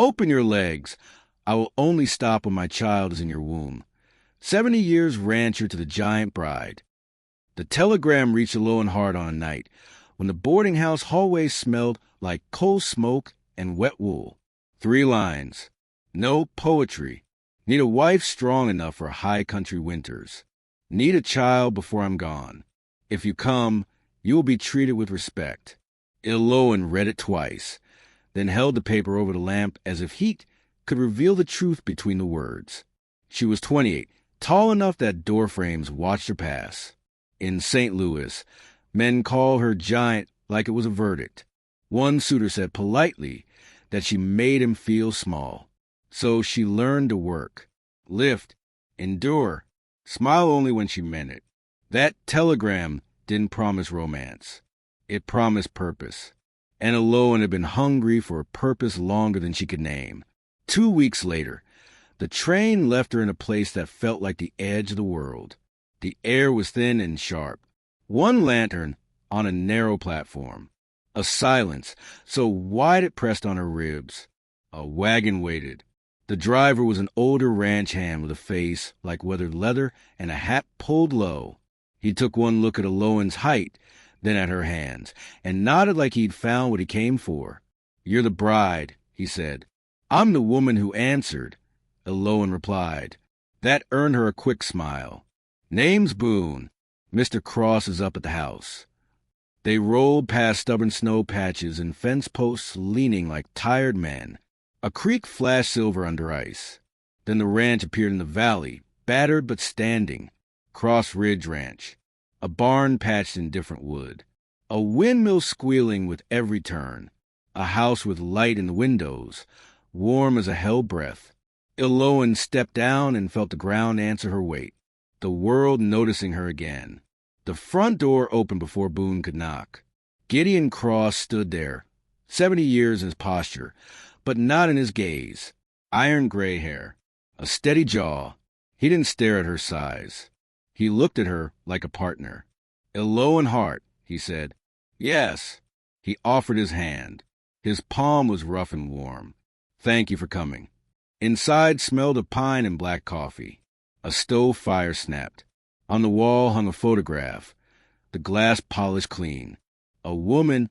Open your legs. I will only stop when my child is in your womb. 70 years rancher to the giant bride. The telegram reached Alohan hard on a night when the boarding house hallway smelled like coal smoke and wet wool. 3 lines. No poetry. Need a wife strong enough for high country winters. Need a child before I'm gone. If you come, you will be treated with respect. Alohan read it twice, then held the paper over the lamp as if heat could reveal the truth between the words. She was 28, tall enough that door frames watched her pass. In St. Louis, men call her giant like it was a verdict. One suitor said politely that she made him feel small. So she learned to work, lift, endure, smile only when she meant it. That telegram didn't promise romance. It promised purpose. And Alohan had been hungry for a purpose longer than she could name. 2 weeks later, the train left her in a place that felt like the edge of the world. The air was thin and sharp. One lantern on a narrow platform. A silence so wide it pressed on her ribs. A wagon waited. The driver was an older ranch hand with a face like weathered leather and a hat pulled low. He took one look at Alohan's height, then at her hands, and nodded like he'd found what he came for. "You're the bride," he said. "I'm the woman who answered," Alohan replied. That earned her a quick smile. "Name's Boone. Mr. Cross is up at the house." They rolled past stubborn snow patches and fence posts leaning like tired men. A creek flashed silver under ice. Then the ranch appeared in the valley, battered but standing. Cross Ridge Ranch. A barn patched in different wood. A windmill squealing with every turn. A house with light in the windows, warm as a hell breath. Alohan stepped down and felt the ground answer her weight. The world noticing her again. The front door opened before Boone could knock. Gideon Cross stood there, 70 years in his posture, but not in his gaze. Iron gray hair, a steady jaw. He didn't stare at her size. He looked at her like a partner. "Alohan Hart," he said. "Yes." He offered his hand. His palm was rough and warm. "Thank you for coming." Inside smelled of pine and black coffee. A stove fire snapped. On the wall hung a photograph, the glass polished clean. A woman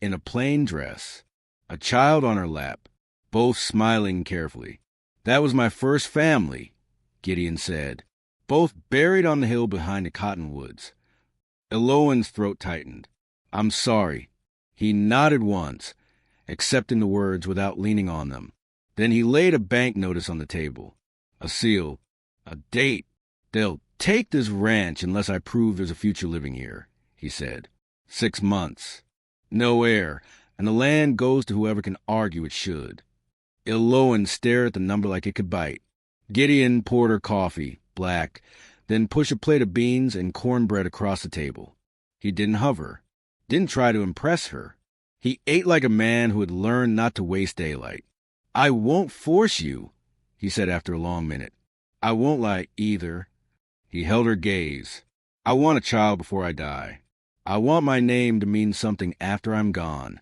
in a plain dress, a child on her lap, both smiling carefully. "That was my first family," Gideon said, "both buried on the hill behind the cottonwoods." Alohan's throat tightened. "I'm sorry." He nodded once, accepting the words without leaning on them. Then he laid a bank notice on the table. A seal. A date. "They'll take this ranch unless I prove there's a future living here," he said. 6 months. No heir, and the land goes to whoever can argue it should. Alohan stared at the number like it could bite. Gideon poured her coffee, black, then pushed a plate of beans and cornbread across the table. He didn't hover, didn't try to impress her. He ate like a man who had learned not to waste daylight. "I won't force you," he said after a long minute. "I won't lie either." He held her gaze. "I want a child before I die. I want my name to mean something after I'm gone."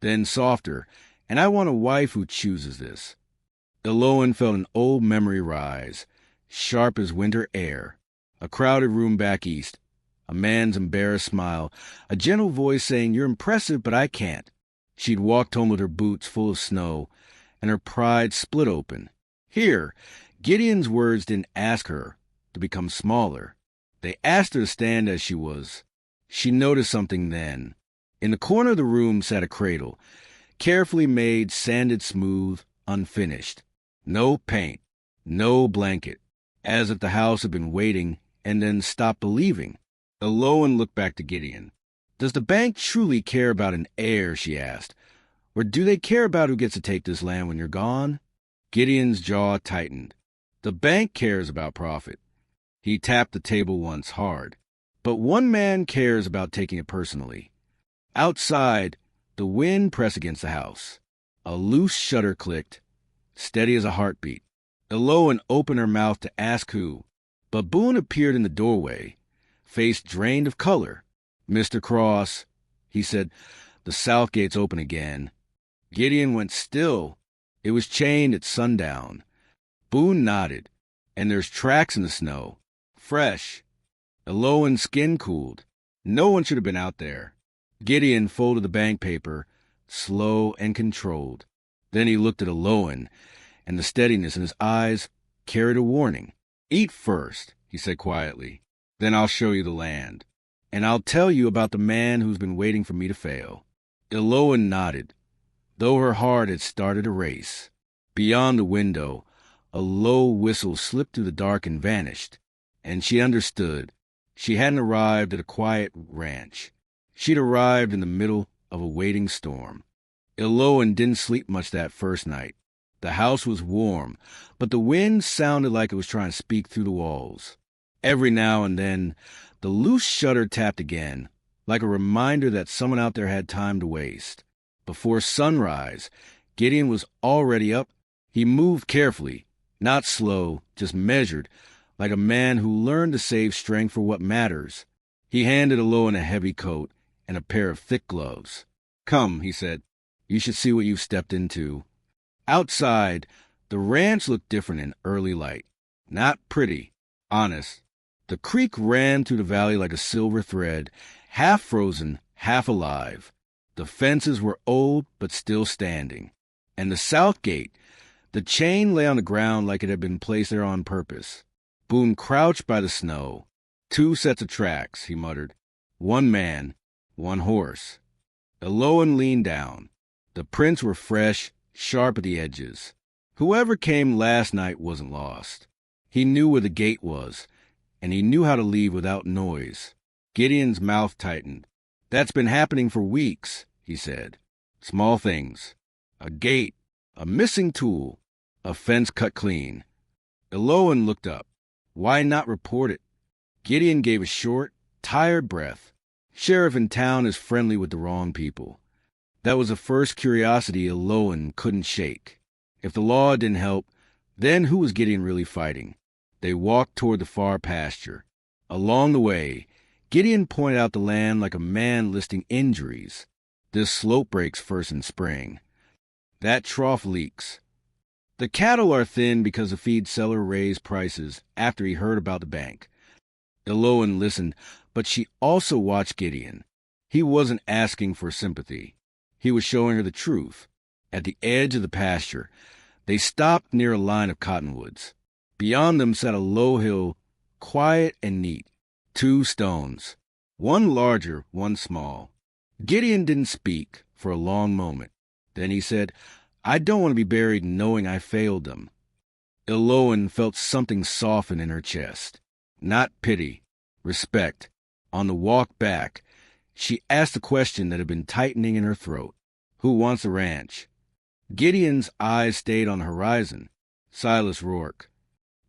Then softer, "And I want a wife who chooses this." Alohan felt an old memory rise, sharp as winter air. A crowded room back east, a man's embarrassed smile, a gentle voice saying, "You're impressive, but I can't." She'd walked home with her boots full of snow, and her pride split open. Here, Gideon's words didn't ask her to become smaller. They asked her to stand as she was. She noticed something then. In the corner of the room sat a cradle, carefully made, sanded smooth, unfinished. No paint, no blanket, as if the house had been waiting and then stopped believing. Alohan looked back to Gideon. "Does the bank truly care about an heir?" she asked. "Or do they care about who gets to take this land when you're gone?" Gideon's jaw tightened. "The bank cares about profit." He tapped the table once hard. "But one man cares about taking it personally." Outside, the wind pressed against the house. A loose shutter clicked, steady as a heartbeat. Alohan opened her mouth to ask who, but Boone appeared in the doorway, face drained of color. "Mr. Cross," he said, "the south gate's open again." Gideon went still. It was chained at sundown. Boone nodded. And there's tracks in the snow. Fresh. Eloan's skin cooled. No one should have been out there. Gideon folded the bank paper, slow and controlled. Then he looked at Eloan, and the steadiness in his eyes carried a warning. Eat first, he said quietly. Then I'll show you the land. And I'll tell you about the man who's been waiting for me to fail. Eloan nodded, though her heart had started a race. Beyond the window, a low whistle slipped through the dark and vanished, and she understood. She hadn't arrived at a quiet ranch. She'd arrived in the middle of a waiting storm. Eloan didn't sleep much that first night. The house was warm, but the wind sounded like it was trying to speak through the walls. Every now and then, the loose shutter tapped again, like a reminder that someone out there had time to waste. Before sunrise, Gideon was already up. He moved carefully, not slow, just measured, like a man who learned to save strength for what matters. He handed Eloan a heavy coat and a pair of thick gloves. Come, he said. You should see what you've stepped into. Outside, the ranch looked different in early light. Not pretty, honest. The creek ran through the valley like a silver thread, half frozen, half alive. The fences were old but still standing. And the south gate, the chain lay on the ground like it had been placed there on purpose. Boone crouched by the snow. 2 sets of tracks, he muttered. 1 man, 1 horse. Eloan leaned down. The prints were fresh, sharp at the edges. Whoever came last night wasn't lost. He knew where the gate was, and he knew how to leave without noise. Gideon's mouth tightened. That's been happening for weeks, he said. Small things. A gate, a missing tool, a fence cut clean. Eloan looked up. Why not report it? Gideon gave a short, tired breath. Sheriff in town is friendly with the wrong people. That was the first curiosity Eloan couldn't shake. If the law didn't help, then who was Gideon really fighting? They walked toward the far pasture. Along the way, Gideon pointed out the land like a man listing injuries. This slope breaks first in spring. That trough leaks. The cattle are thin because the feed seller raised prices after he heard about the bank. Eloan listened, but she also watched Gideon. He wasn't asking for sympathy. He was showing her the truth. At the edge of the pasture, they stopped near a line of cottonwoods. Beyond them sat a low hill, quiet and neat. 2 stones, 1 larger, 1 small. Gideon didn't speak for a long moment. Then he said, I don't want to be buried knowing I failed them. Eloan felt something soften in her chest. Not pity, respect. On the walk back, she asked a question that had been tightening in her throat. Who wants a ranch? Gideon's eyes stayed on the horizon. Silas Rourke.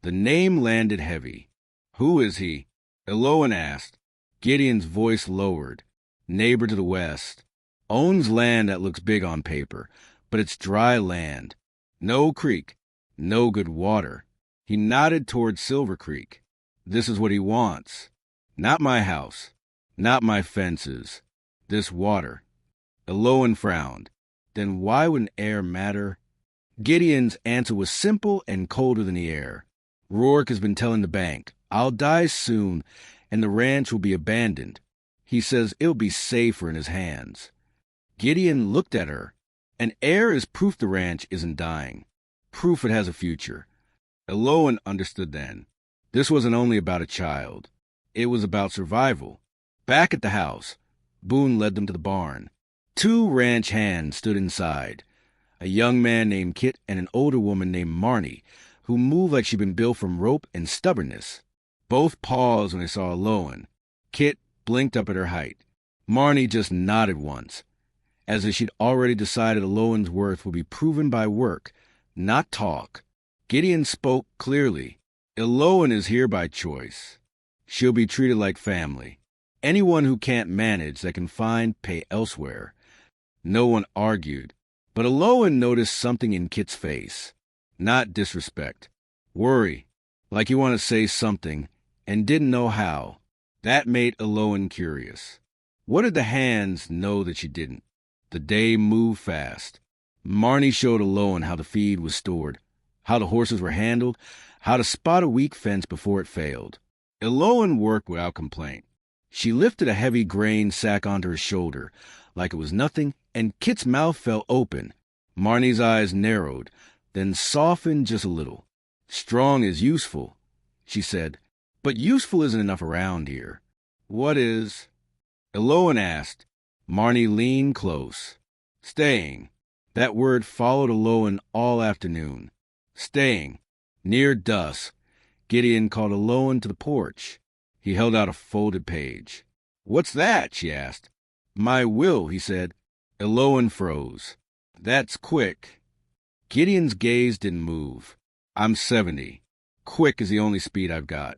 The name landed heavy. Who is he? Eloan asked. Gideon's voice lowered. Neighbor to the west. Owns land that looks big on paper, but it's dry land. No creek. No good water. He nodded toward Silver Creek. This is what he wants. Not my house. Not my fences. This water. Eloan frowned. Then why would an air matter? Gideon's answer was simple and colder than the air. Rourke has been telling the bank, I'll die soon, and the ranch will be abandoned. He says it'll be safer in his hands. Gideon looked at her. An air is proof the ranch isn't dying. Proof it has a future. Eloan understood then. This wasn't only about a child. It was about survival. Back at the house, Boone led them to the barn. 2 ranch hands stood inside. A young man named Kit and an older woman named Marnie, who moved like she'd been built from rope and stubbornness. Both paused when they saw Eloan. Kit blinked up at her height. Marnie just nodded once, as if she'd already decided Eloan's worth would be proven by work, not talk. Gideon spoke clearly. Eloan is here by choice. She'll be treated like family. Anyone who can't manage that can find pay elsewhere. No one argued, but Eloan noticed something in Kit's face. Not disrespect. Worry, like he wanted to say something and didn't know how. That made Eloan curious. What did the hands know that she didn't? The day moved fast. Marnie showed Aloan how the feed was stored, how the horses were handled, how to spot a weak fence before it failed. Aloan worked without complaint. She lifted a heavy grain sack onto her shoulder like it was nothing, and Kit's mouth fell open. Marnie's eyes narrowed, then softened just a little. "Strong is useful," she said, "but useful isn't enough around here." "What is?" Aloan asked. Marnie leaned close. "Staying." That word followed Aloan all afternoon. Staying. Near dusk, Gideon called Aloan to the porch. He held out a folded page. "What's that?" she asked. "My will," he said. Aloan froze. "That's quick." Gideon's gaze didn't move. "I'm 70. Quick is the only speed I've got."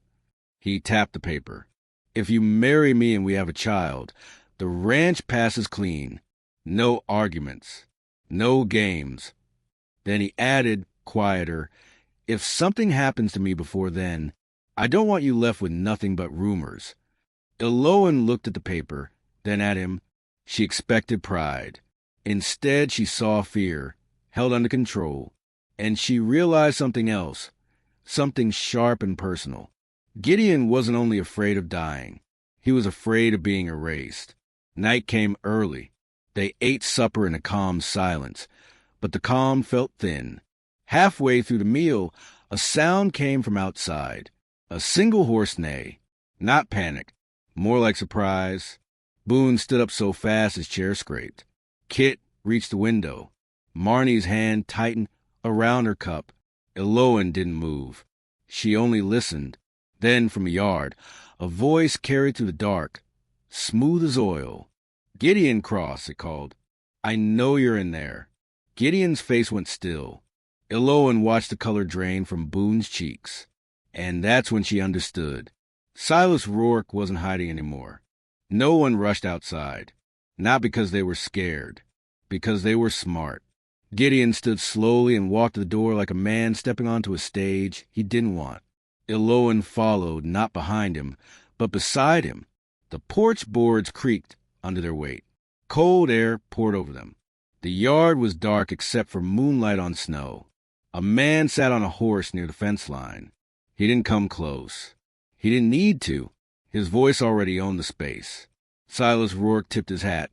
He tapped the paper. "If you marry me and we have a child, the ranch passes clean. No arguments. No games." Then he added, quieter, "If something happens to me before then, I don't want you left with nothing but rumors." Aloan looked at the paper, then at him. She expected pride. Instead, she saw fear, held under control, and she realized something else, something sharp and personal. Gideon wasn't only afraid of dying. He was afraid of being erased. Night came early. They ate supper in a calm silence, but the calm felt thin. Halfway through the meal, a sound came from outside. A single horse neigh. Not panic, more like surprise. Boone stood up so fast his chair scraped. Kit reached the window. Marnie's hand tightened around her cup. Aloan didn't move. She only listened. Then, from the yard, a voice carried through the dark, smooth as oil. "Gideon Cross," it called. "I know you're in there." Gideon's face went still. Aloan watched the color drain from Boone's cheeks. And that's when she understood. Silas Rourke wasn't hiding anymore. No one rushed outside. Not because they were scared. Because they were smart. Gideon stood slowly and walked to the door like a man stepping onto a stage he didn't want. Aloan followed, not behind him, but beside him. The porch boards creaked under their weight. Cold air poured over them. The yard was dark except for moonlight on snow. A man sat on a horse near the fence line. He didn't come close. He didn't need to. His voice already owned the space. Silas Rourke tipped his hat.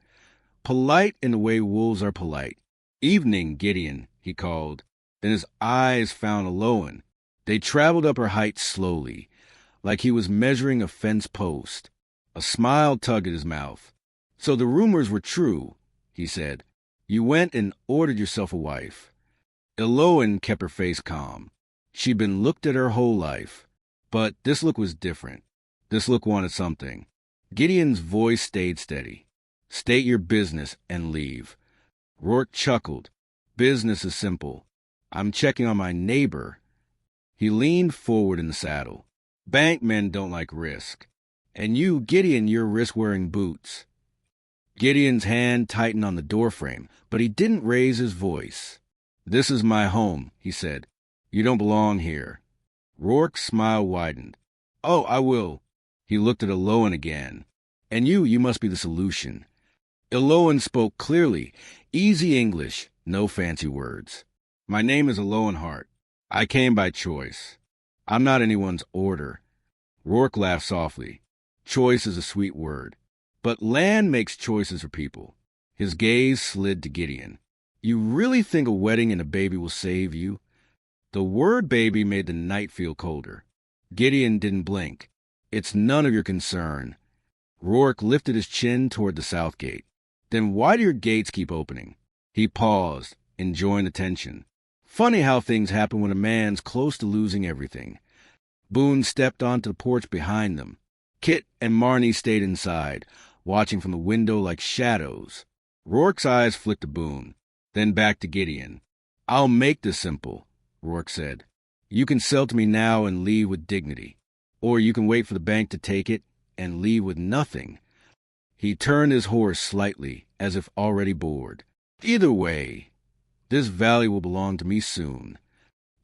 Polite in the way wolves are polite. "Evening, Gideon," he called. Then his eyes found Aloan. They traveled up her height slowly, like he was measuring a fence post. A smile tugged at his mouth. "So the rumors were true," he said. "You went and ordered yourself a wife." Aloan kept her face calm. She'd been looked at her whole life. But this look was different. This look wanted something. Gideon's voice stayed steady. "State your business and leave." Rourke chuckled. "Business is simple. I'm checking on my neighbor." He leaned forward in the saddle. "Bank men don't like risk. And you, Gideon, you're risk-wearing boots." Gideon's hand tightened on the doorframe, but he didn't raise his voice. "This is my home," he said. "You don't belong here." Rourke's smile widened. "Oh, I will." He looked at Aloan again. "And you must be the solution." Aloan spoke clearly, easy English, no fancy words. "My name is Aloan Hart. I came by choice. I'm not anyone's order." Rourke laughed softly. Choice is a sweet word. But land makes choices for people. His gaze slid to Gideon. "You really think a wedding and a baby will save you?" The word baby made the night feel colder. Gideon didn't blink. "It's none of your concern." Rourke lifted his chin toward the south gate. "Then why do your gates keep opening?" He paused, enjoying the tension. Funny how things happen when a man's close to losing everything. Boone stepped onto the porch behind them. Kit and Marnie stayed inside, watching from the window like shadows. Rourke's eyes flicked to Boone, then back to Gideon. "I'll make this simple," Rourke said. "You can sell to me now and leave with dignity. Or you can wait for the bank to take it and leave with nothing." He turned his horse slightly, as if already bored. "Either way, this valley will belong to me soon."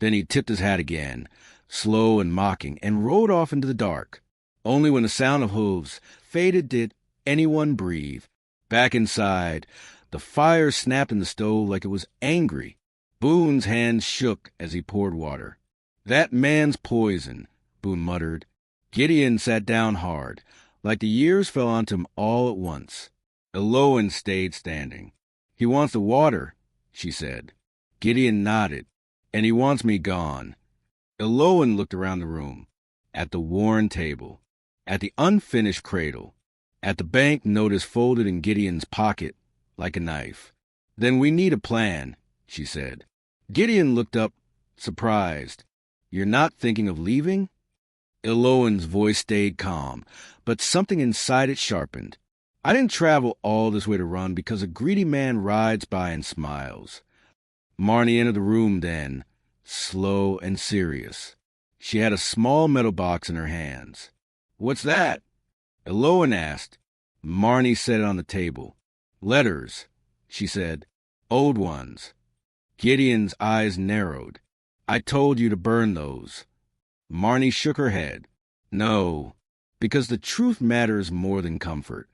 Then he tipped his hat again, slow and mocking, and rode off into the dark. Only when the sound of hooves faded did anyone breathe. Back inside, The fire snapped in the stove like it was angry. Boone's hands shook as he poured water. "That man's poison," Boone muttered. Gideon sat down hard, like the years fell onto him all at once. Eloan stayed standing. "He wants the water," she said. Gideon nodded. "And he wants me gone." Eloan looked around the room, at the worn table, at the unfinished cradle, at the bank notice folded in Gideon's pocket like a knife. "Then we need a plan," she said. Gideon looked up, surprised. "You're not thinking of leaving?" Eloan's voice stayed calm, but something inside it sharpened. "I didn't travel all this way to run because a greedy man rides by and smiles." Marnie entered the room then, slow and serious. She had a small metal box in her hands. "What's that?" Eloan asked. Marnie set it on the table. "Letters," she said. "Old ones." Gideon's eyes narrowed. "I told you to burn those." Marnie shook her head. "No, because the truth matters more than comfort."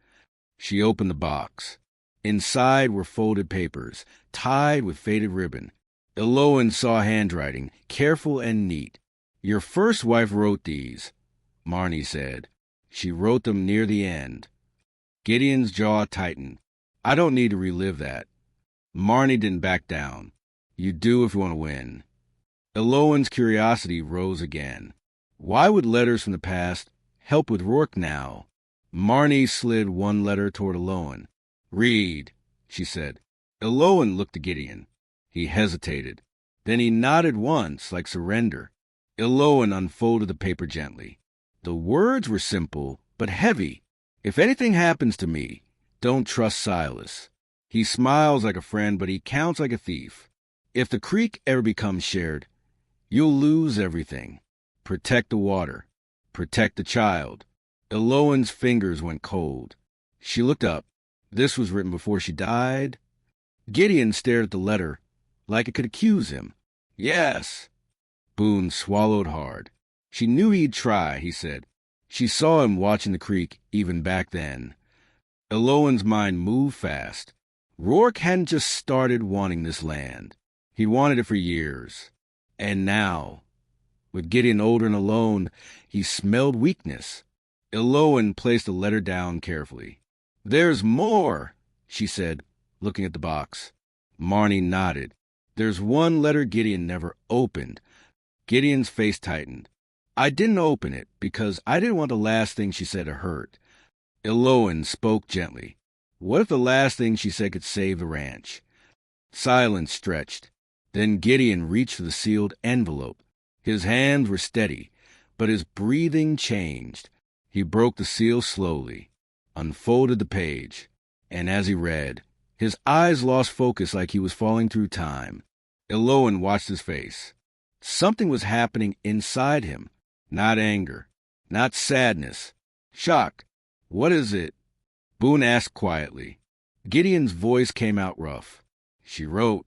She opened the box. Inside were folded papers, tied with faded ribbon. Eloan saw handwriting, careful and neat. "Your first wife wrote these," Marnie said. "She wrote them near the end." Gideon's jaw tightened. "I don't need to relive that." Marnie didn't back down. "You do if you want to win." Eloan's curiosity rose again. Why would letters from the past help with Rourke now? Marnie slid one letter toward Eloan. "Read," she said. Eloan looked at Gideon. He hesitated. Then he nodded once, like surrender. Eloan unfolded the paper gently. The words were simple, but heavy. "If anything happens to me, don't trust Silas. He smiles like a friend, but he counts like a thief. If the creek ever becomes shared, you'll lose everything. Protect the water. Protect the child." Eloan's fingers went cold. She looked up. This was written before she died. Gideon stared at the letter, like it could accuse him. "Yes." Boone swallowed hard. "She knew he'd try," he said. She saw him watching the creek even back then. Eloan's mind moved fast. Rourke hadn't just started wanting this land. He wanted it for years. And now, with Gideon older and alone, he smelled weakness. Eloan placed the letter down carefully. "There's more," she said, looking at the box. Marnie nodded. "There's one letter Gideon never opened." Gideon's face tightened. "I didn't open it because I didn't want the last thing she said to hurt." Eloan spoke gently. "What if the last thing she said could save the ranch?" Silence stretched. Then Gideon reached for the sealed envelope. His hands were steady, but his breathing changed. He broke the seal slowly, unfolded the page, and as he read, his eyes lost focus like he was falling through time. Eloan watched his face. Something was happening inside him. Not anger, not sadness. Shock. "What is it?" Boone asked quietly. Gideon's voice came out rough. "She wrote."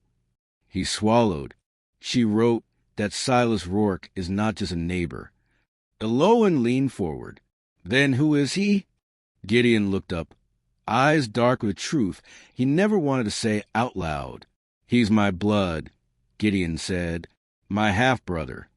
He swallowed. "She wrote that Silas Rourke is not just a neighbor." Eloan leaned forward. "Then who is he?" Gideon looked up, eyes dark with truth he never wanted to say out loud. "He's my blood," Gideon said. "My half-brother."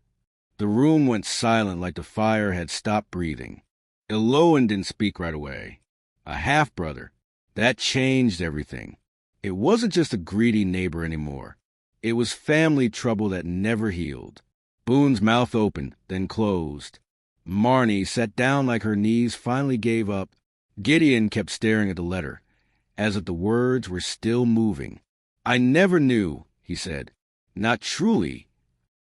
The room went silent like the fire had stopped breathing. Eloan didn't speak right away. A half-brother. That changed everything. It wasn't just a greedy neighbor anymore. It was family trouble that never healed. Boone's mouth opened, then closed. Marnie sat down like her knees finally gave up. Gideon kept staring at the letter, as if the words were still moving. "I never knew," he said. "Not truly."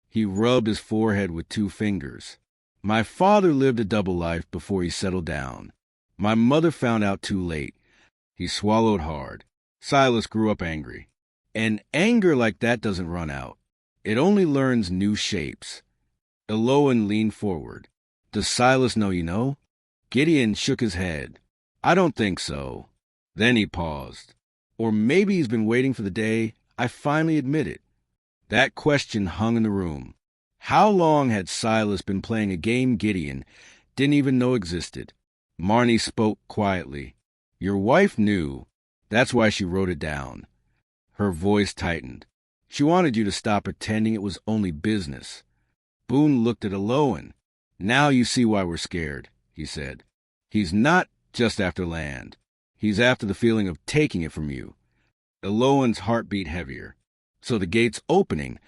He rubbed his forehead with 2 fingers. "My father lived a double life before he settled down. My mother found out too late." He swallowed hard. Silas grew up angry. And anger like that doesn't run out. It only learns new shapes. Eloan leaned forward. "Does Silas know you know?" Gideon shook his head. "I don't think so." Then he paused. "Or maybe he's been waiting for the day I finally admit it." That question hung in the room. How long had Silas been playing a game Gideon didn't even know existed? Marnie spoke quietly. "Your wife knew. That's why she wrote it down. Her voice tightened. She wanted you to stop pretending it was only business. Boone looked at Eloan. Now you see why we're scared, he said. He's not just after land. He's after the feeling of taking it from you. Eloan's heart beat heavier. So the gate's opening.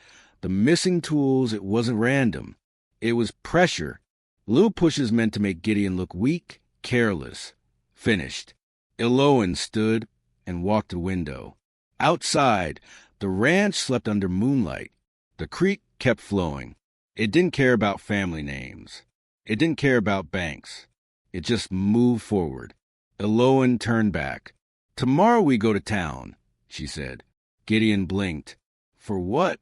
The missing tools, it wasn't random. It was pressure. Little pushes meant to make Gideon look weak, careless. Finished. Eloan stood and walked to the window. Outside, the ranch slept under moonlight. The creek kept flowing. It didn't care about family names. It didn't care about banks. It just moved forward. Eloan turned back. Tomorrow we go to town, she said. Gideon blinked. For what?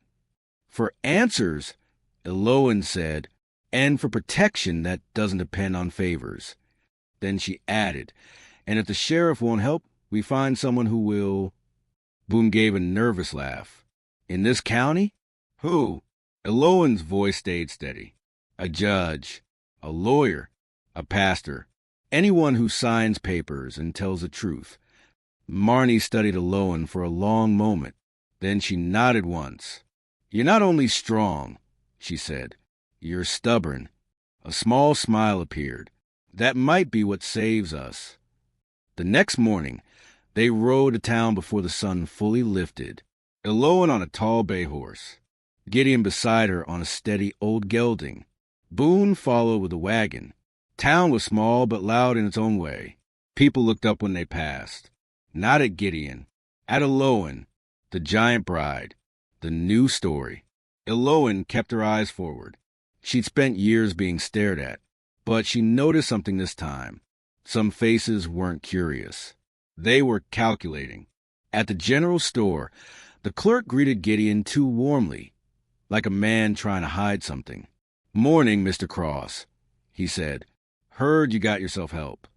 For answers, Eloan said, and for protection that doesn't depend on favors. Then she added, and if the sheriff won't help, we find someone who will. Boone gave a nervous laugh. In this county? Who? Eloan's voice stayed steady. A judge, a lawyer, a pastor, anyone who signs papers and tells the truth. Marnie studied Eloan for a long moment. Then she nodded once. You're not only strong, she said. You're stubborn. A small smile appeared. That might be what saves us. The next morning, they rode to town before the sun fully lifted. Eloan on a tall bay horse. Gideon beside her on a steady old gelding. Boone followed with a wagon. Town was small but loud in its own way. People looked up when they passed. Not at Gideon. At Eloan, the giant bride. The new story. Eloan kept her eyes forward. She'd spent years being stared at. But she noticed something this time. Some faces weren't curious. They were calculating. At the general store, the clerk greeted Gideon too warmly, like a man trying to hide something. Morning, Mr. Cross, he said. Heard you got yourself help.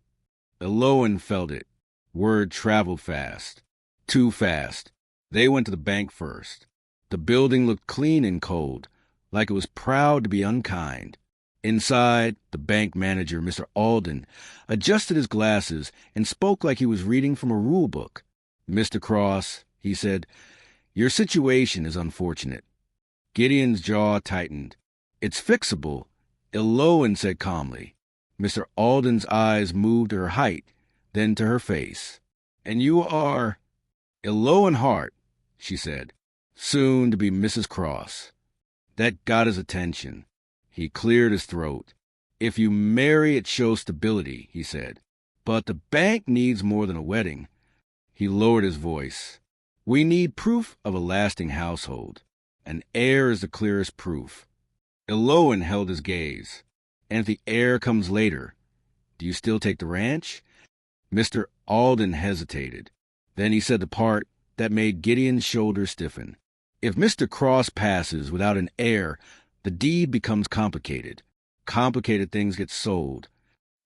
Eloan felt it. Word traveled fast. Too fast. They went to the bank first. The building looked clean and cold, like it was proud to be unkind. Inside, the bank manager, Mr. Alden, adjusted his glasses and spoke like he was reading from a rule book. Mr. Cross, he said, your situation is unfortunate. Gideon's jaw tightened. It's fixable, Eloan said calmly. Mr. Alden's eyes moved to her height, then to her face. And you are Eloan Hart, she said, soon to be Mrs. Cross. That got his attention. He cleared his throat. If you marry, it shows stability, he said. But the bank needs more than a wedding. He lowered his voice. We need proof of a lasting household. An heir is the clearest proof. Eloan held his gaze. And if the heir comes later, do you still take the ranch? Mr. Alden hesitated. Then he said the part that made Gideon's shoulders stiffen. If Mr. Cross passes without an heir, the deed becomes complicated. Complicated things get sold.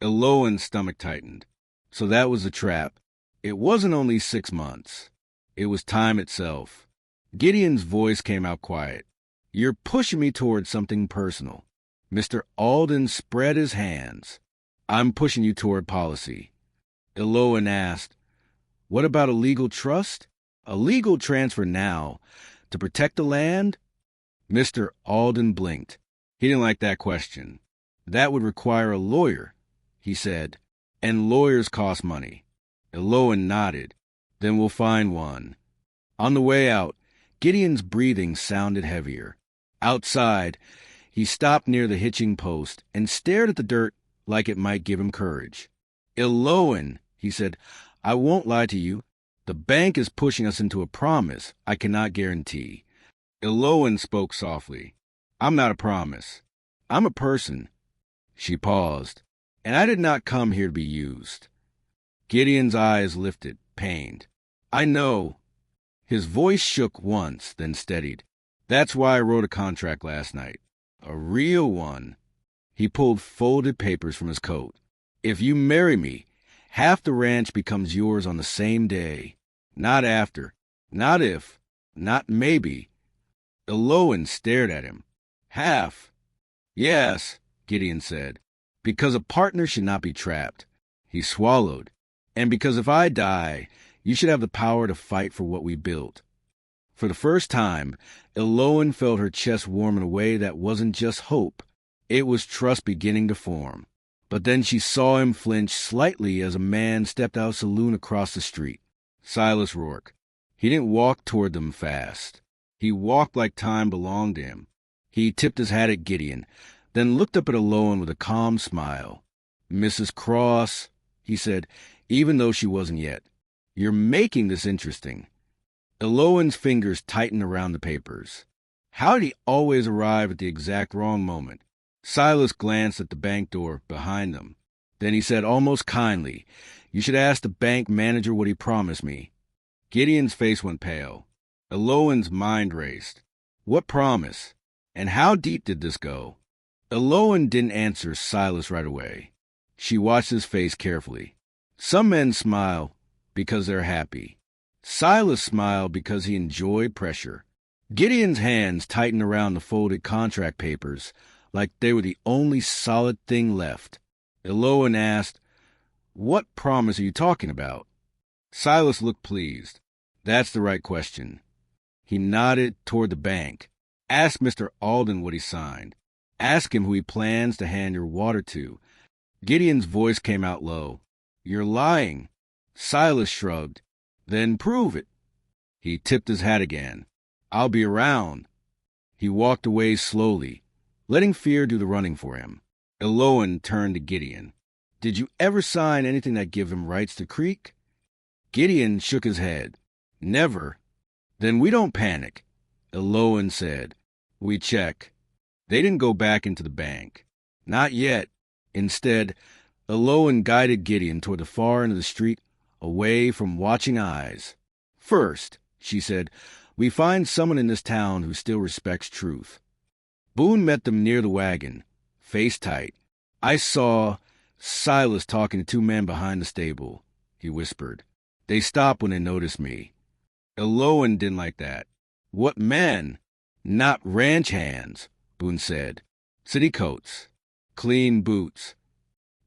Eloan's stomach tightened. So that was the trap. It wasn't only 6 months. It was time itself. Gideon's voice came out quiet. You're pushing me towards something personal. Mr. Alden spread his hands. I'm pushing you toward policy. Eloan asked, what about a legal trust? A legal transfer now. To protect the land? Mr. Alden blinked. He didn't like that question. That would require a lawyer, he said, and lawyers cost money. Eloan nodded. Then we'll find one. On the way out, Gideon's breathing sounded heavier. Outside, he stopped near the hitching post and stared at the dirt like it might give him courage. Eloan, he said, I won't lie to you. The bank is pushing us into a promise I cannot guarantee. Eloan spoke softly. I'm not a promise. I'm a person. She paused. And I did not come here to be used. Gideon's eyes lifted, pained. I know. His voice shook once, then steadied. That's why I wrote a contract last night. A real one. He pulled folded papers from his coat. If you marry me, half the ranch becomes yours on the same day. Not after. Not if. Not maybe. Eloan stared at him. Half. Yes, Gideon said. Because a partner should not be trapped. He swallowed. And because if I die, You should have the power to fight for what we built. For the first time, Eloan felt her chest warm in a way that wasn't just hope. It was trust beginning to form. But then she saw him flinch slightly as a man stepped out of the saloon across the street. Silas Rourke. He didn't walk toward them fast. He walked like time belonged to him. He tipped his hat at Gideon, then looked up at Eloan with a calm smile. "Mrs. Cross," he said, even though she wasn't yet, "you're making this interesting." Eloan's fingers tightened around the papers. How did he always arrive at the exact wrong moment? Silas glanced at the bank door behind them. Then he said almost kindly, "You should ask the bank manager what he promised me." Gideon's face went pale. Eloan's mind raced. What promise? And how deep did this go? Eloan didn't answer Silas right away. She watched his face carefully. Some men smile because they're happy. Silas smiled because he enjoyed pressure. Gideon's hands tightened around the folded contract papers like they were the only solid thing left. Eloan asked, "What promise are you talking about?" Silas looked pleased. "That's the right question." He nodded toward the bank. "Ask Mr. Alden what he signed. Ask him who he plans to hand your water to." Gideon's voice came out low. "You're lying." Silas shrugged. "Then prove it." He tipped his hat again. "I'll be around." He walked away slowly, letting fear do the running for him. Eloan turned to Gideon. "Did you ever sign anything that gave him rights to Creek?" Gideon shook his head. "Never." "Then we don't panic," Eloan said. "We check." They didn't go back into the bank. Not yet. Instead, Eloan guided Gideon toward the far end of the street, away from watching eyes. "First," she said, "we find someone in this town who still respects truth." Boone met them near the wagon, face tight. "I saw Silas talking to two men behind the stable," he whispered. "They stopped when they noticed me." Eloan didn't like that. "What men?" "Not ranch hands," Boone said. "City coats. Clean boots."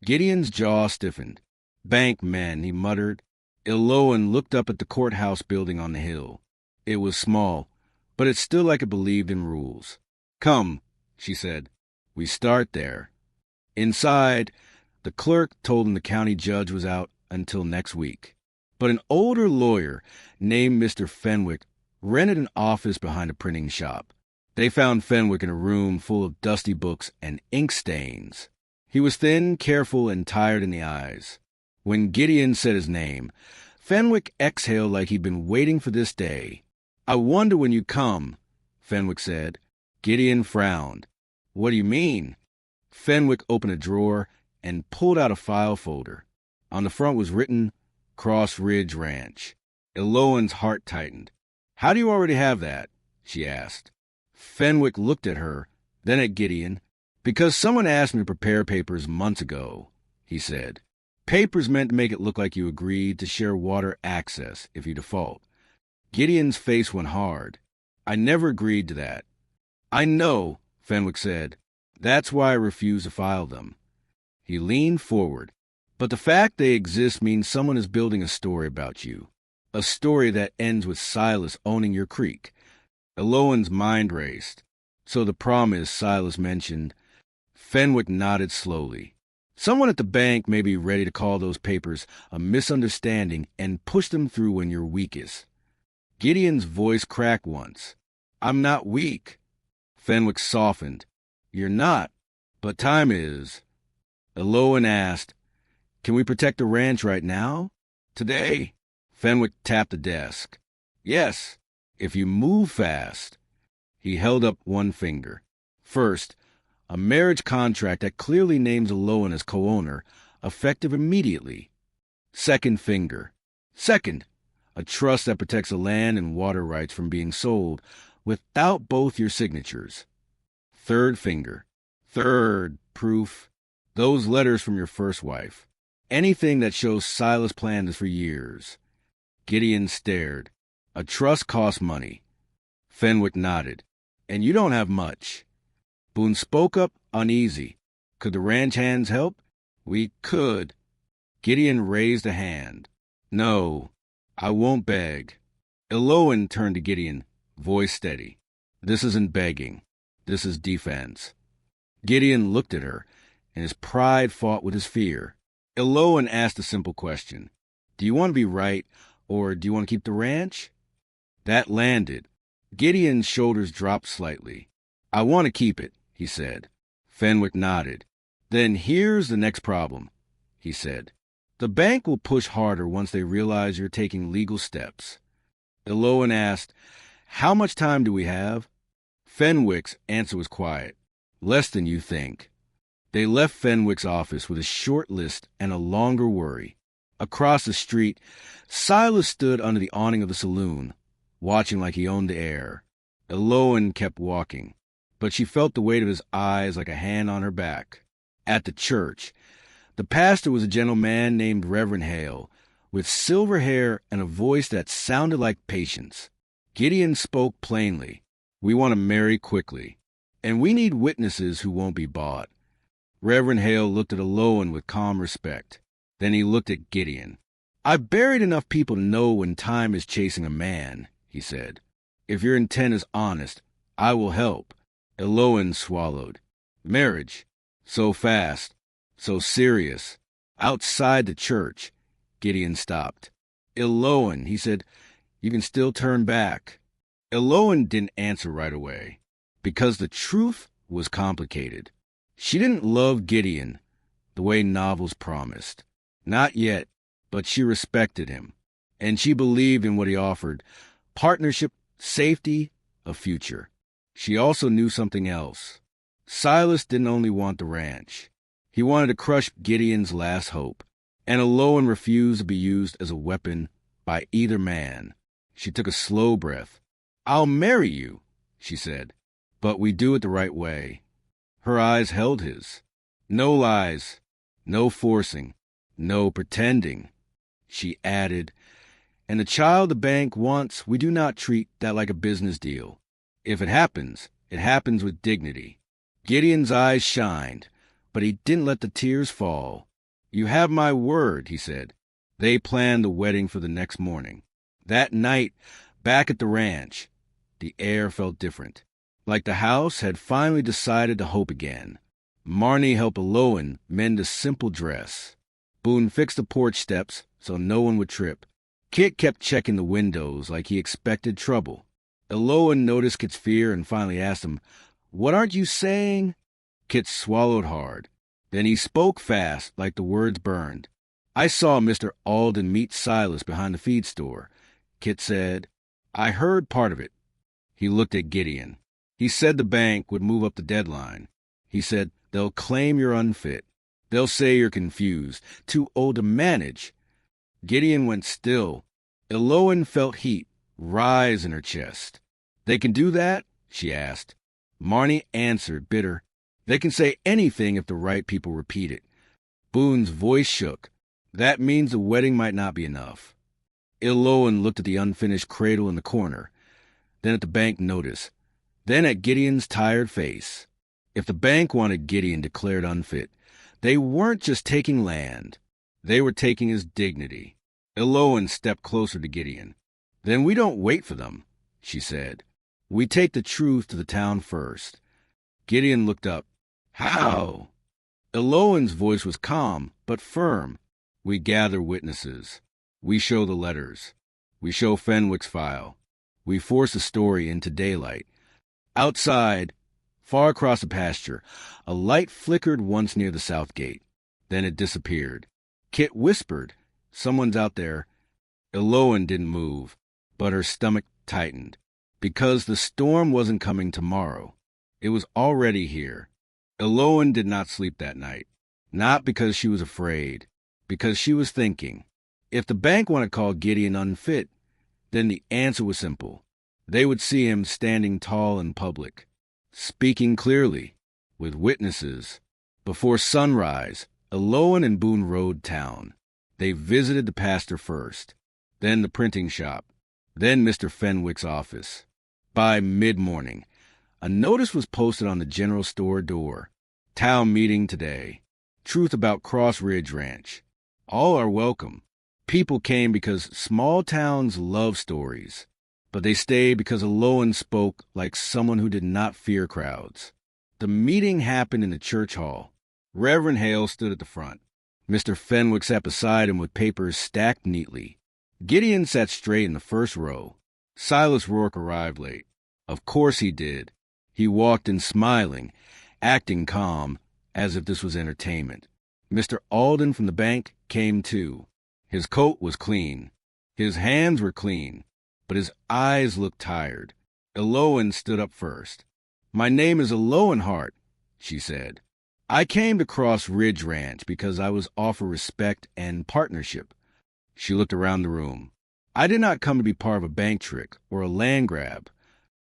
Gideon's jaw stiffened. "Bank men," he muttered. Eloan looked up at the courthouse building on the hill. It was small, but it stood like it believed in rules. "Come," she said. "We start there." Inside, the clerk told him the county judge was out until next week. But an older lawyer named Mr. Fenwick rented an office behind a printing shop. They found Fenwick in a room full of dusty books and ink stains. He was thin, careful, and tired in the eyes. When Gideon said his name, Fenwick exhaled like he'd been waiting for this day. "I wonder when you come," Fenwick said. Gideon frowned. "What do you mean?" Fenwick opened a drawer and pulled out a file folder. On the front was written, "Cross Ridge Ranch." Eloan's heart tightened. "How do you already have that?" she asked. Fenwick looked at her, then at Gideon. "Because someone asked me to prepare papers months ago," he said. "Papers meant to make it look like you agreed to share water access if you default." Gideon's face went hard. "I never agreed to that." "I know," Fenwick said. "That's why I refuse to file them." He leaned forward. "But the fact they exist means someone is building a story about you. A story that ends with Silas owning your creek." Eloan's mind raced. "So the promise Silas mentioned." Fenwick nodded slowly. "Someone at the bank may be ready to call those papers a misunderstanding and push them through when you're weakest." Gideon's voice cracked once. "I'm not weak." Fenwick softened. "You're not, but time is." Eloan asked, "Can we protect the ranch right now? Today?" Fenwick tapped the desk. "Yes, if you move fast." He held up one finger. "First, a marriage contract that clearly names Eloan as co-owner, effective immediately." Second finger. "Second, a trust that protects the land and water rights from being sold without both your signatures." Third finger. "Third, proof. Those letters from your first wife. Anything that shows Silas planned this for years." Gideon stared. "A trust costs money." Fenwick nodded. "And you don't have much." Boone spoke up, uneasy. "Could the ranch hands help?" "We could." Gideon raised a hand. "No, I won't beg. Eloan turned to Gideon, voice steady. This isn't begging. This is defense. Gideon looked at her, and his pride fought with his fear. Eloan asked a simple question. Do you want to be right, or do you want to keep the ranch? That landed. Gideon's shoulders dropped slightly. I want to keep it, he said. Fenwick nodded. Then here's the next problem, he said. The bank will push harder once they realize you're taking legal steps. Eloan asked, How much time do we have? Fenwick's answer was quiet. Less than you think. They left Fenwick's office with a short list and a longer worry. Across the street, Silas stood under the awning of the saloon, watching like he owned the air. Eloan kept walking, but she felt the weight of his eyes like a hand on her back. At the church, the pastor was a gentleman named Reverend Hale, with silver hair and a voice that sounded like patience. Gideon spoke plainly. We want to marry quickly, and we need witnesses who won't be bought. Reverend Hale looked at Eloan with calm respect. Then he looked at Gideon. I've buried enough people to know when time is chasing a man, he said. If your intent is honest, I will help. Eloan swallowed. Marriage. So fast. So serious. Outside the church. Gideon stopped. Eloan, he said, you can still turn back. Eloan didn't answer right away, because the truth was complicated. She didn't love Gideon the way novels promised. Not yet, but she respected him, and she believed in what he offered: partnership, safety, a future. She also knew something else. Silas didn't only want the ranch. He wanted to crush Gideon's last hope, and Eloan refused to be used as a weapon by either man. She took a slow breath. I'll marry you, she said, but we do it the right way. Her eyes held his. No lies, no forcing, no pretending. She added, and the child the bank wants, we do not treat that like a business deal. If it happens with dignity. Gideon's eyes shined, but he didn't let the tears fall. You have my word, he said. They planned the wedding for the next morning. That night, back at the ranch, the air felt different, like the house had finally decided to hope again. Marnie helped Eloan mend a simple dress. Boone fixed the porch steps so no one would trip. Kit kept checking the windows like he expected trouble. Eloan noticed Kit's fear and finally asked him, What aren't you saying? Kit swallowed hard. Then he spoke fast, like the words burned. I saw Mr. Alden meet Silas behind the feed store. Kit said, I heard part of it. He looked at Gideon. He said the bank would move up the deadline. He said, they'll claim you're unfit. They'll say you're confused, too old to manage. Gideon went still. Eloan felt heat rise in her chest. They can do that? She asked. Marnie answered, bitter. They can say anything if the right people repeat it. Boone's voice shook. That means the wedding might not be enough. Eloan looked at the unfinished cradle in the corner, then at the bank notice, then at Gideon's tired face. If the bank wanted Gideon declared unfit, they weren't just taking land. They were taking his dignity. Eloan stepped closer to Gideon. Then we don't wait for them, she said. We take the truth to the town first. Gideon looked up. How? Eloan's voice was calm, but firm. We gather witnesses. We show the letters. We show Fenwick's file. We force the story into daylight. Outside, far across the pasture, a light flickered once near the south gate. Then it disappeared. Kit whispered, Someone's out there. Eloan didn't move, but her stomach tightened, because the storm wasn't coming tomorrow. It was already here. Eloan did not sleep that night, not because she was afraid, because she was thinking. If the bank wanted to call Gideon unfit, then the answer was simple. They would see him standing tall in public, speaking clearly, with witnesses. Before sunrise, Eloan and Boone rode town. They visited the pastor first, then the printing shop, then Mr. Fenwick's office. By mid-morning, a notice was posted on the general store door. Town meeting today. Truth about Cross Ridge Ranch. All are welcome. People came because small towns love stories, but they stayed because Aloan spoke like someone who did not fear crowds. The meeting happened in the church hall. Reverend Hale stood at the front. Mr. Fenwick sat beside him with papers stacked neatly. Gideon sat straight in the first row. Silas Rourke arrived late. Of course he did. He walked in smiling, acting calm, as if this was entertainment. Mr. Alden from the bank came too. His coat was clean. His hands were clean, but his eyes looked tired. Aloan stood up first. "My name is Aloan Hart," she said. "I came to Cross Ridge Ranch because I was offered respect and partnership." She looked around the room. "I did not come to be part of a bank trick or a land grab."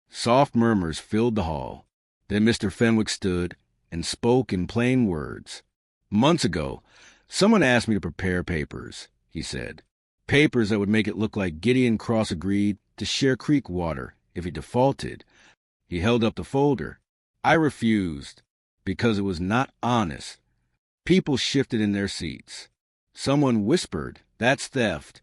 Soft murmurs filled the hall. Then Mr. Fenwick stood and spoke in plain words. "Months ago, someone asked me to prepare papers," he said. "Papers that would make it look like Gideon Cross agreed to share creek water if he defaulted." He held up the folder. "I refused because it was not honest." People shifted in their seats. Someone whispered, "That's theft."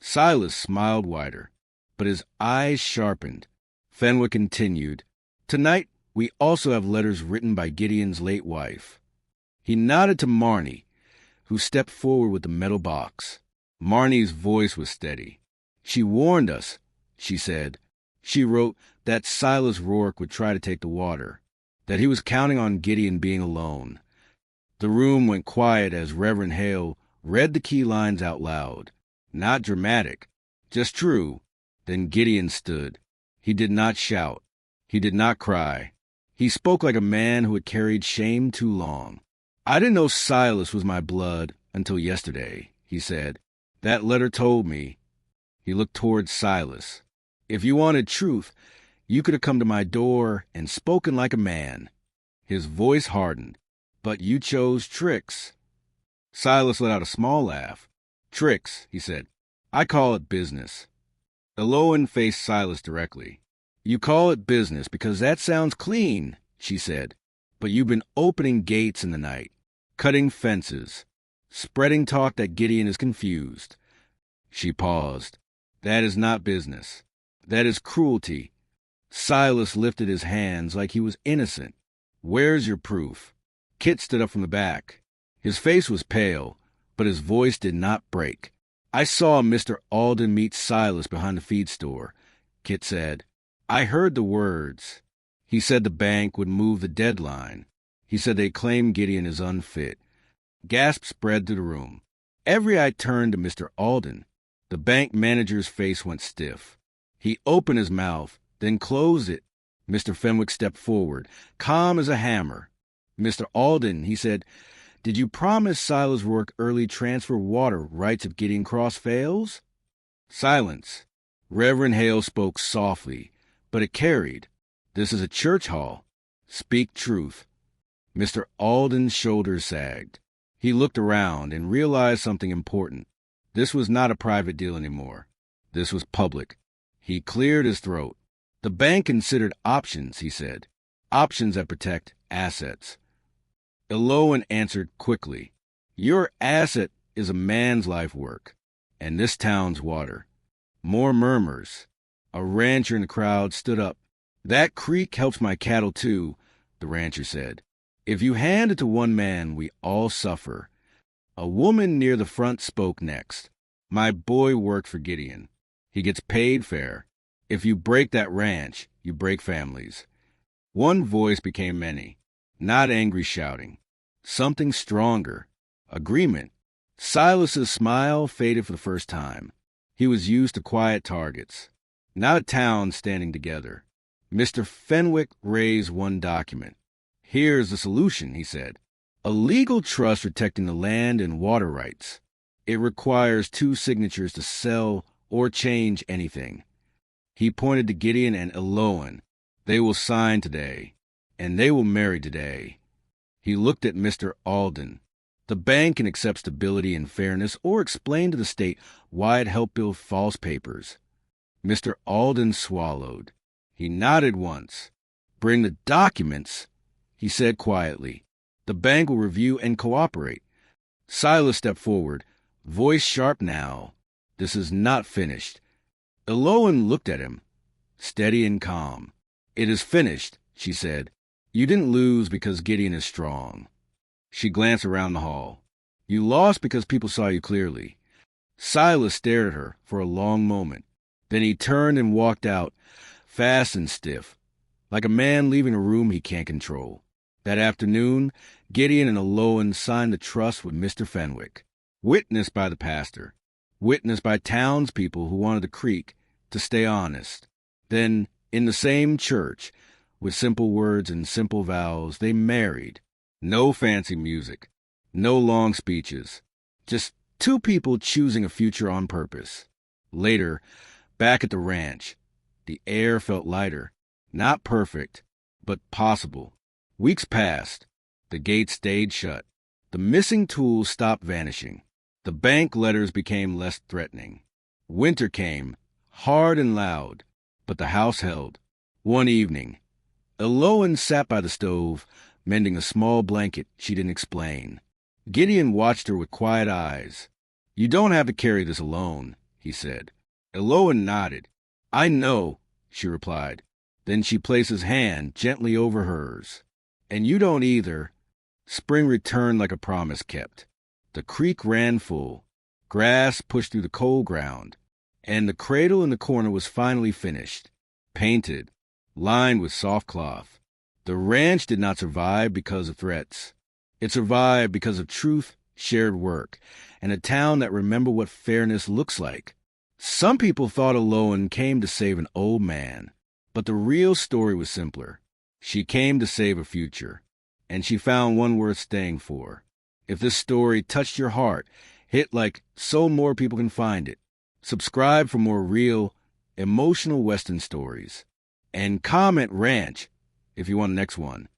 Silas smiled wider, but his eyes sharpened. Fenwick continued, "Tonight, we also have letters written by Gideon's late wife." He nodded to Marnie, who stepped forward with the metal box. Marnie's voice was steady. "She warned us," she said. "She wrote that Silas Rourke would try to take the water, that he was counting on Gideon being alone." The room went quiet as Reverend Hale read the key lines out loud. Not dramatic, just true. Then Gideon stood. He did not shout. He did not cry. He spoke like a man who had carried shame too long. "I didn't know Silas was my blood until yesterday," he said. "That letter told me." He looked towards Silas. "If you wanted truth, you could have come to my door and spoken like a man." His voice hardened. "But you chose tricks." Silas let out a small laugh. "Tricks," he said. "I call it business." Aloan faced Silas directly. "You call it business because that sounds clean," she said. "But you've been opening gates in the night, cutting fences, spreading talk that Gideon is confused." She paused. "That is not business. That is cruelty." Silas lifted his hands like he was innocent. "Where's your proof?" Kit stood up from the back. His face was pale, but his voice did not break. "I saw Mr. Alden meet Silas behind the feed store," Kit said. "I heard the words. He said the bank would move the deadline. He said they claimed Gideon is unfit." Gasps spread through the room. Every eye turned to Mr. Alden. The bank manager's face went stiff. He opened his mouth, then closed it. Mr. Fenwick stepped forward, calm as a hammer. "Mr. Alden," he said, "did you promise Silas Rourke early transfer water rights if Gideon Cross fails?" Silence. Reverend Hale spoke softly, but it carried. "This is a church hall. Speak truth." Mr. Alden's shoulders sagged. He looked around and realized something important. This was not a private deal anymore. This was public. He cleared his throat. "The bank considered options," he said. "Options that protect assets." Aloan answered quickly. "Your asset is a man's life work, and this town's water." More murmurs. A rancher in the crowd stood up. "That creek helps my cattle too," the rancher said. "If you hand it to one man, we all suffer." A woman near the front spoke next. "My boy worked for Gideon. He gets paid fair. If you break that ranch, you break families." One voice became many. Not angry shouting. Something stronger. Agreement. Silas's smile faded for the first time. He was used to quiet targets. Not a town standing together. Mr. Fenwick raised one document. "Here's the solution," he said. "A legal trust protecting the land and water rights. It requires 2 signatures to sell or change anything." He pointed to Gideon and Aloan. "They will sign today, and they will marry today." He looked at Mr. Alden. "The bank can accept stability and fairness or explain to the state why it helped build false papers." Mr. Alden swallowed. He nodded once. "Bring the documents," he said quietly. "The bank will review and cooperate." Silas stepped forward. voice sharp now. This is not finished. Eloan looked at him, steady and calm. It is finished, she said. You didn't lose because Gideon is strong. She glanced around the hall. You lost because people saw you clearly. Silas stared at her for a long moment. Then he turned and walked out, fast and stiff, like a man leaving a room he can't control. That afternoon, Gideon and Eloan signed the trust with Mr. Fenwick, witnessed by the pastor, witnessed by townspeople who wanted the creek to stay honest. Then, in the same church, with simple words and simple vows, they married. No fancy music, no long speeches, just two people choosing a future on purpose. Later, back at the ranch, the air felt lighter, not perfect, but possible. Weeks passed. The gate stayed shut. The missing tools stopped vanishing. The bank letters became less threatening. Winter came, hard and loud, but the house held. One evening, Eloan sat by the stove, mending a small blanket she didn't explain. Gideon watched her with quiet eyes. You don't have to carry this alone, he said. Eloan nodded. I know, she replied. Then she placed his hand gently over hers. And you don't either. Spring returned like a promise kept. The creek ran full. Grass pushed through the cold ground. And the cradle in the corner was finally finished, painted, lined with soft cloth. The ranch did not survive because of threats. It survived because of truth, shared work, and a town that remembered what fairness looks like. Some people thought Eloan came to save an old man, but the real story was simpler. She came to save a future, and she found one worth staying for. If this story touched your heart, hit like so more people can find it. Subscribe for more real, emotional Western stories. And comment ranch if you want the next one.